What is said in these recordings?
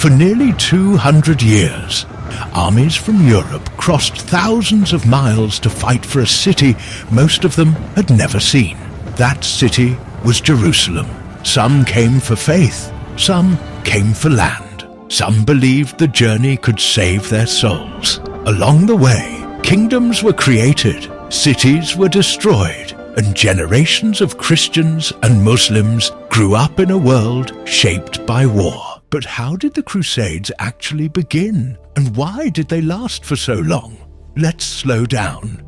For nearly 200 years, armies from Europe crossed thousands of miles to fight for a city most of them had never seen. That city was Jerusalem. Some came for faith, some came for land. Some believed the journey could save their souls. Along the way, kingdoms were created, cities were destroyed, and generations of Christians and Muslims grew up in a world shaped by war. But how did the Crusades actually begin? And why did they last for so long? Let's slow down.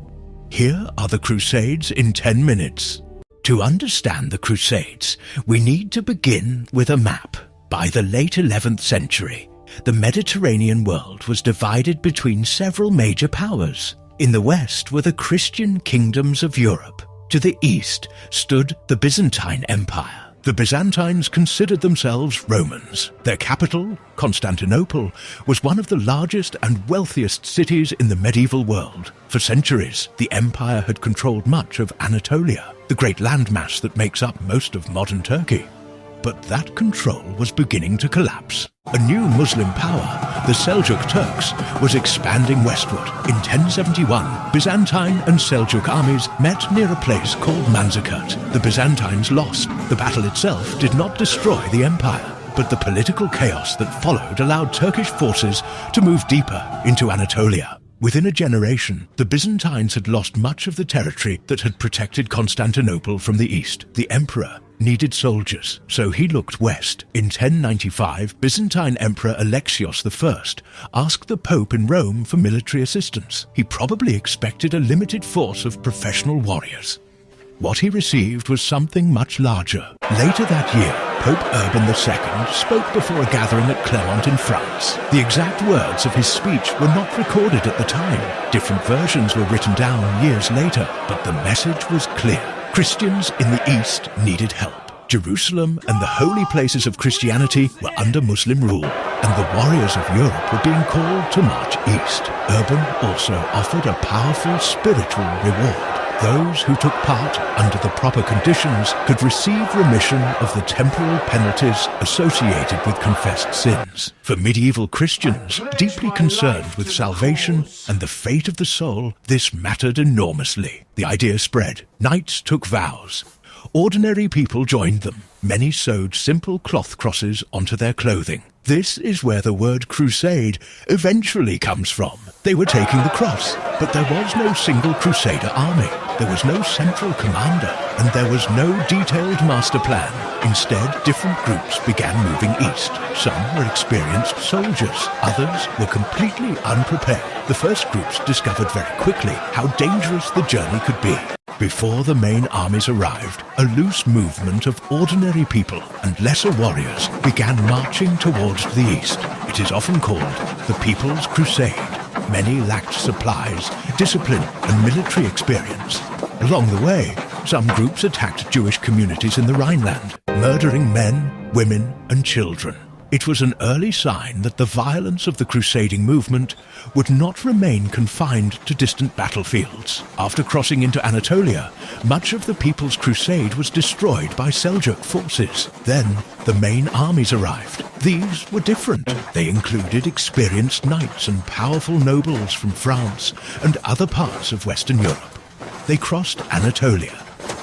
Here are the Crusades in 10 minutes. To understand the Crusades, we need to begin with a map. By the late 11th century, the Mediterranean world was divided between several major powers. In the west were the Christian kingdoms of Europe. To the east stood the Byzantine Empire. The Byzantines considered themselves Romans. Their capital, Constantinople, was one of the largest and wealthiest cities in the medieval world. For centuries, the empire had controlled much of Anatolia, the great landmass that makes up most of modern Turkey. But that control was beginning to collapse. A new Muslim power, the Seljuk Turks, was expanding westward. In 1071, Byzantine and Seljuk armies met near a place called Manzikert. The Byzantines lost. The battle itself did not destroy the empire, but the political chaos that followed allowed Turkish forces to move deeper into Anatolia. Within a generation, the Byzantines had lost much of the territory that had protected Constantinople from the east. The emperor needed soldiers, so he looked west. In 1095, Byzantine Emperor Alexios I asked the Pope in Rome for military assistance. He probably expected a limited force of professional warriors. What he received was something much larger. Later that year, Pope Urban II spoke before a gathering at Clermont in France. The exact words of his speech were not recorded at the time. Different versions were written down years later, but the message was clear. Christians in the East needed help. Jerusalem and the holy places of Christianity were under Muslim rule, and the warriors of Europe were being called to march east. Urban also offered a powerful spiritual reward. Those who took part under the proper conditions could receive remission of the temporal penalties associated with confessed sins. For medieval Christians, deeply concerned with salvation and the fate of the soul, this mattered enormously. The idea spread. Knights took vows. Ordinary people joined them. Many sewed simple cloth crosses onto their clothing. This is where the word crusade eventually comes from. They were taking the cross, but there was no single crusader army. There was no central commander, and there was no detailed master plan. Instead, different groups began moving east. Some were experienced soldiers, others were completely unprepared. The first groups discovered very quickly how dangerous the journey could be. Before the main armies arrived, a loose movement of ordinary people and lesser warriors began marching towards the east. It is often called the People's Crusade. Many lacked supplies, discipline, and military experience. Along the way, some groups attacked Jewish communities in the Rhineland, murdering men, women, and children. It was an early sign that the violence of the crusading movement would not remain confined to distant battlefields. After crossing into Anatolia, much of the People's Crusade was destroyed by Seljuk forces. Then, the main armies arrived. These were different. They included experienced knights and powerful nobles from France and other parts of Western Europe. They crossed Anatolia.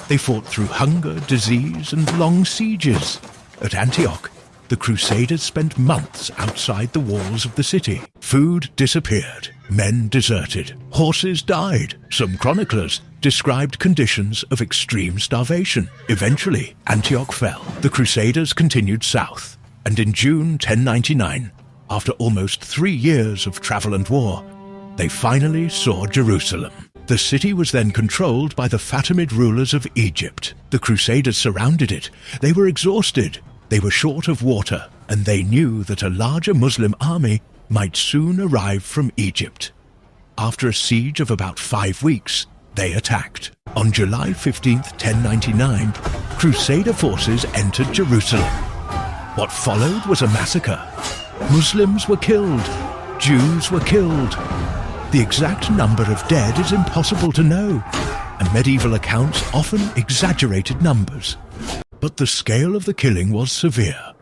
They fought through hunger, disease, and long sieges. At Antioch, the Crusaders spent months outside the walls of the city. Food disappeared. Men deserted. Horses died. Some chroniclers described conditions of extreme starvation. Eventually, Antioch fell. The Crusaders continued south. And in June 1099, after almost 3 years of travel and war, they finally saw Jerusalem. The city was then controlled by the Fatimid rulers of Egypt. The Crusaders surrounded it. They were exhausted. They were short of water, and they knew that a larger Muslim army might soon arrive from Egypt. After a siege of about 5 weeks, they attacked. On July 15th, 1099, Crusader forces entered Jerusalem. What followed was a massacre. Muslims were killed. Jews were killed. The exact number of dead is impossible to know, and medieval accounts often exaggerated numbers. But the scale of the killing was severe.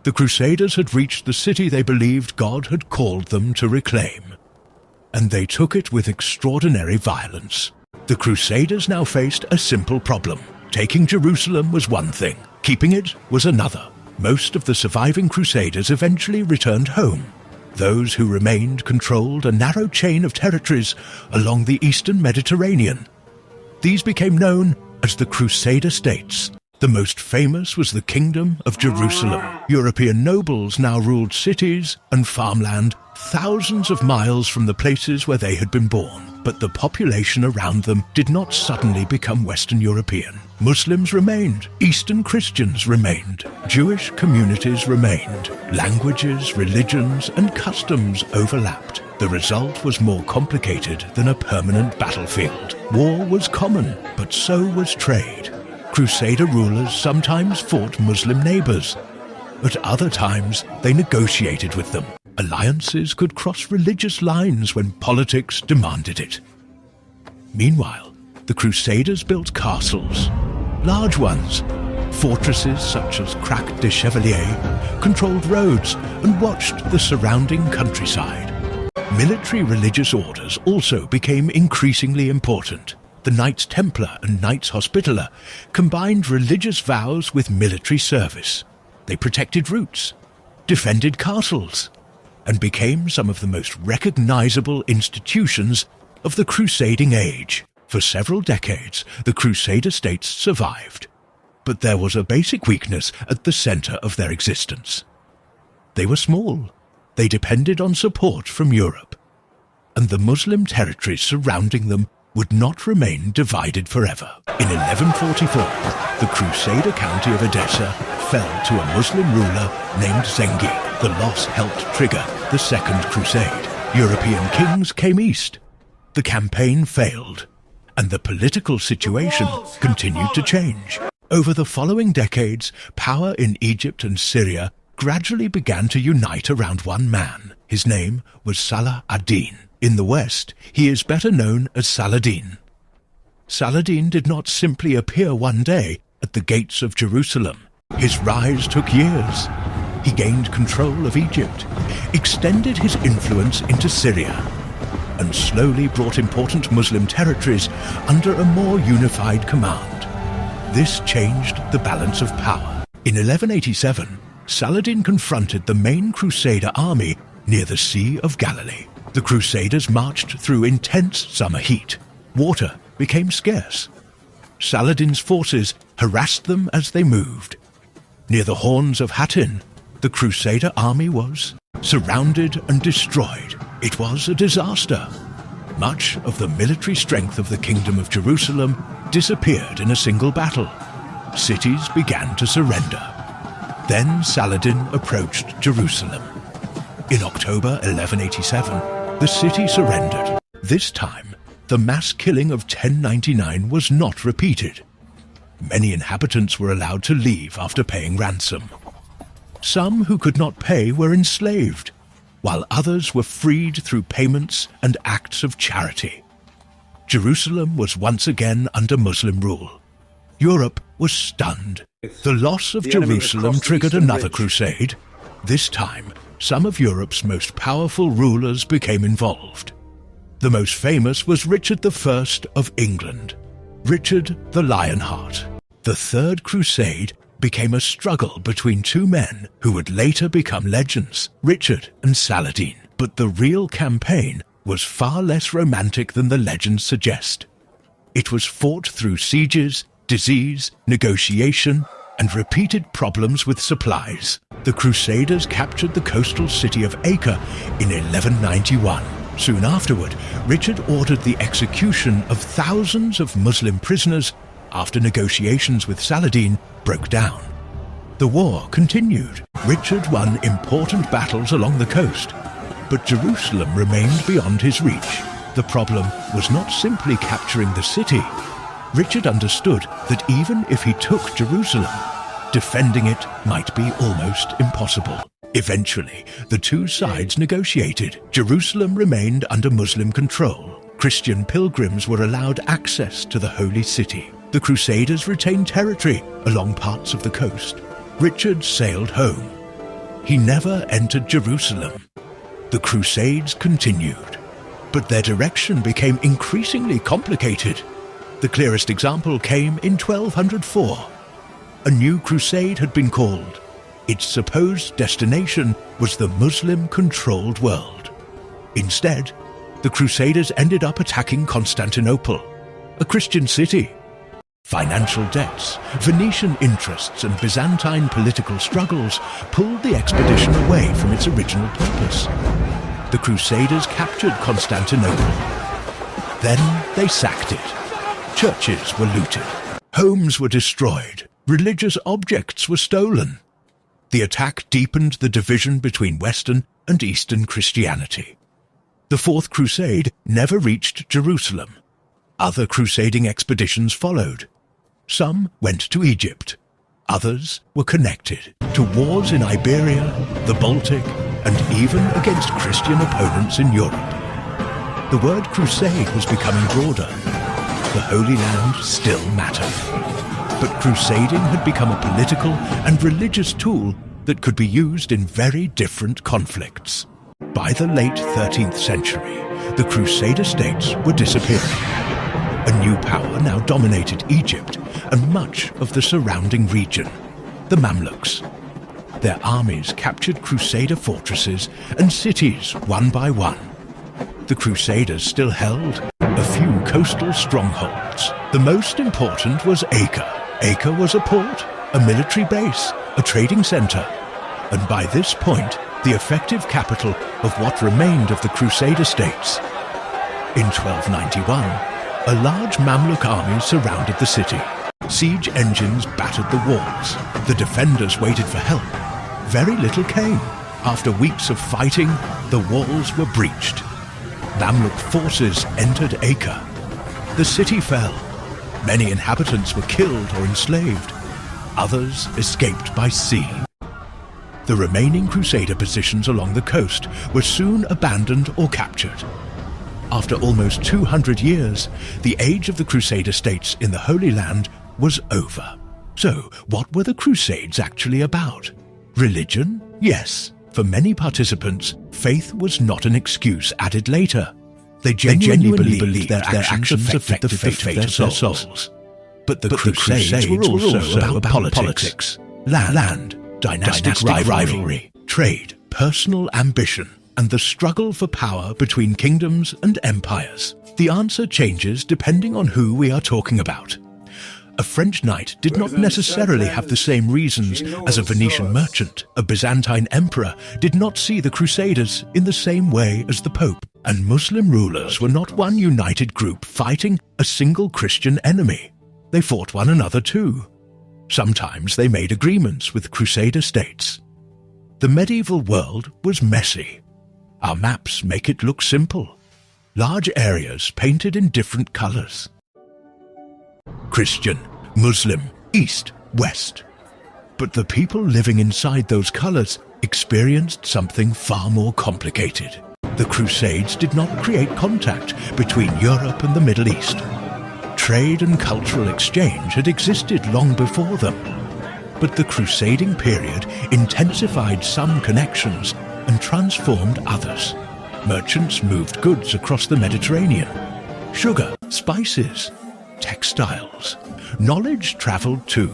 The Crusaders had reached the city they believed God had called them to reclaim, and they took it with extraordinary violence. The Crusaders now faced a simple problem. Taking Jerusalem was one thing, keeping it was another. Most of the surviving Crusaders eventually returned home. Those who remained controlled a narrow chain of territories along the eastern Mediterranean. These became known as the Crusader states. The most famous was the Kingdom of Jerusalem. European nobles now ruled cities and farmland thousands of miles from the places where they had been born, but the population around them did not suddenly become Western European. Muslims remained, Eastern Christians remained, Jewish communities remained, languages, religions, and customs overlapped. The result was more complicated than a permanent battlefield. War was common, but so was trade. Crusader rulers sometimes fought Muslim neighbors. At other times, they negotiated with them. Alliances could cross religious lines when politics demanded it. Meanwhile, the Crusaders built castles, large ones. Fortresses such as Crac des Chevaliers controlled roads and watched the surrounding countryside. Military religious orders also became increasingly important. The Knights Templar and Knights Hospitaller combined religious vows with military service. They protected routes, defended castles, and became some of the most recognizable institutions of the crusading age. For several decades, the Crusader states survived, but there was a basic weakness at the center of their existence. They were small. They depended on support from Europe, and the Muslim territories surrounding them would not remain divided forever. In 1144, the Crusader county of Edessa fell to a Muslim ruler named Zengi. The loss helped trigger the Second Crusade. European kings came east. The campaign failed, and the political situation continued to change. Over the following decades, power in Egypt and Syria gradually began to unite around one man. His name was Saladin. In the West, he is better known as Saladin. Saladin did not simply appear one day at the gates of Jerusalem. His rise took years. He gained control of Egypt, extended his influence into Syria, and slowly brought important Muslim territories under a more unified command. This changed the balance of power. In 1187, Saladin confronted the main Crusader army near the Sea of Galilee. The Crusaders marched through intense summer heat. Water became scarce. Saladin's forces harassed them as they moved. Near the horns of Hattin, the Crusader army was surrounded and destroyed. It was a disaster. Much of the military strength of the Kingdom of Jerusalem disappeared in a single battle. Cities began to surrender. Then Saladin approached Jerusalem. In October 1187, the city surrendered. This time, the mass killing of 1099 was not repeated. Many inhabitants were allowed to leave after paying ransom. Some who could not pay were enslaved, while others were freed through payments and acts of charity. Jerusalem was once again under Muslim rule. Europe was stunned. The loss of Jerusalem triggered another crusade. This time, some of Europe's most powerful rulers became involved. The most famous was Richard I of England, Richard the Lionheart. The Third Crusade became a struggle between two men who would later become legends, Richard and Saladin. But the real campaign was far less romantic than the legends suggest. It was fought through sieges, disease, negotiation, and repeated problems with supplies. The Crusaders captured the coastal city of Acre in 1191. Soon afterward, Richard ordered the execution of thousands of Muslim prisoners after negotiations with Saladin broke down. The war continued. Richard won important battles along the coast, but Jerusalem remained beyond his reach. The problem was not simply capturing the city. Richard understood that even if he took Jerusalem, defending it might be almost impossible. Eventually, the two sides negotiated. Jerusalem remained under Muslim control. Christian pilgrims were allowed access to the holy city. The Crusaders retained territory along parts of the coast. Richard sailed home. he never entered Jerusalem. The Crusades continued, but their direction became increasingly complicated. The clearest example came in 1204. A new crusade had been called. Its supposed destination was the Muslim-controlled world. Instead, the Crusaders ended up attacking Constantinople, a Christian city. Financial debts, Venetian interests, and Byzantine political struggles pulled the expedition away from its original purpose. The Crusaders captured Constantinople. Then they sacked it. Churches were looted. Homes were destroyed. Religious objects were stolen. The attack deepened the division between Western and Eastern Christianity. The Fourth Crusade never reached Jerusalem. Other crusading expeditions followed. Some went to Egypt. Others were connected to wars in Iberia, the Baltic, and even against Christian opponents in Europe. The word crusade was becoming broader. The Holy Land still mattered. But crusading had become a political and religious tool that could be used in very different conflicts. By the late 13th century, the Crusader states were disappearing. A new power now dominated Egypt and much of the surrounding region, the Mamluks. Their armies captured Crusader fortresses and cities one by one. The Crusaders still held a few coastal strongholds. The most important was Acre. Acre was a port, a military base, a trading centre, and by this point, the effective capital of what remained of the Crusader states. In 1291, a large Mamluk army surrounded the city. Siege engines battered the walls. The defenders waited for help. Very little came. After weeks of fighting, the walls were breached. Mamluk forces entered Acre. The city fell. Many inhabitants were killed or enslaved. Others escaped by sea. The remaining Crusader positions along the coast were soon abandoned or captured. After almost 200 years, the age of the Crusader states in the Holy Land was over. So, what were the Crusades actually about? Religion? Yes. For many participants, faith was not an excuse added later. They genuinely believed their actions affected the fate of their souls. But the Crusades were also about politics, land, dynastic rivalry, trade, personal ambition, and the struggle for power between kingdoms and empires. The answer changes depending on who we are talking about. A French knight did not necessarily have the same reasons as a Venetian merchant. A Byzantine emperor did not see the Crusaders in the same way as the Pope. And Muslim rulers were not one united group fighting a single Christian enemy. They fought one another too. Sometimes they made agreements with Crusader states. The medieval world was messy. Our maps make it look simple. Large areas painted in different colors. Christian, Muslim, East, West. But the people living inside those colors experienced something far more complicated. The Crusades did not create contact between Europe and the Middle East. Trade and cultural exchange had existed long before them. But the crusading period intensified some connections and transformed others. Merchants moved goods across the Mediterranean. Sugar, spices, textiles. Knowledge traveled too,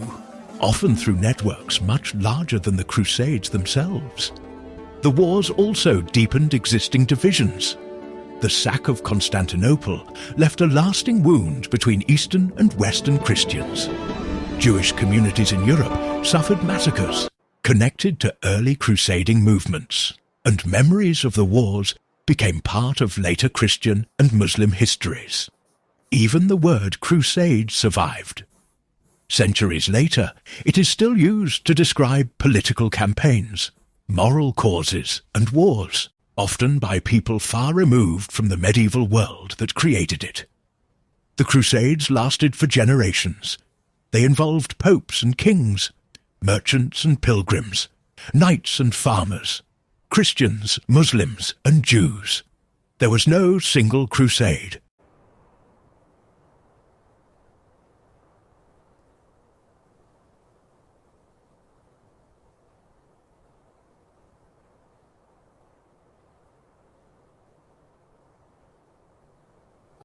often through networks much larger than the Crusades themselves. The wars also deepened existing divisions. The sack of Constantinople left a lasting wound between Eastern and Western Christians. Jewish communities in Europe suffered massacres connected to early crusading movements, and memories of the wars became part of later Christian and Muslim histories. Even the word crusade survived. Centuries later, it is still used to describe political campaigns, moral causes, and wars, often by people far removed from the medieval world that created it. The Crusades lasted for generations. They involved popes and kings, merchants and pilgrims, knights and farmers, Christians, Muslims, and Jews. There was no single crusade.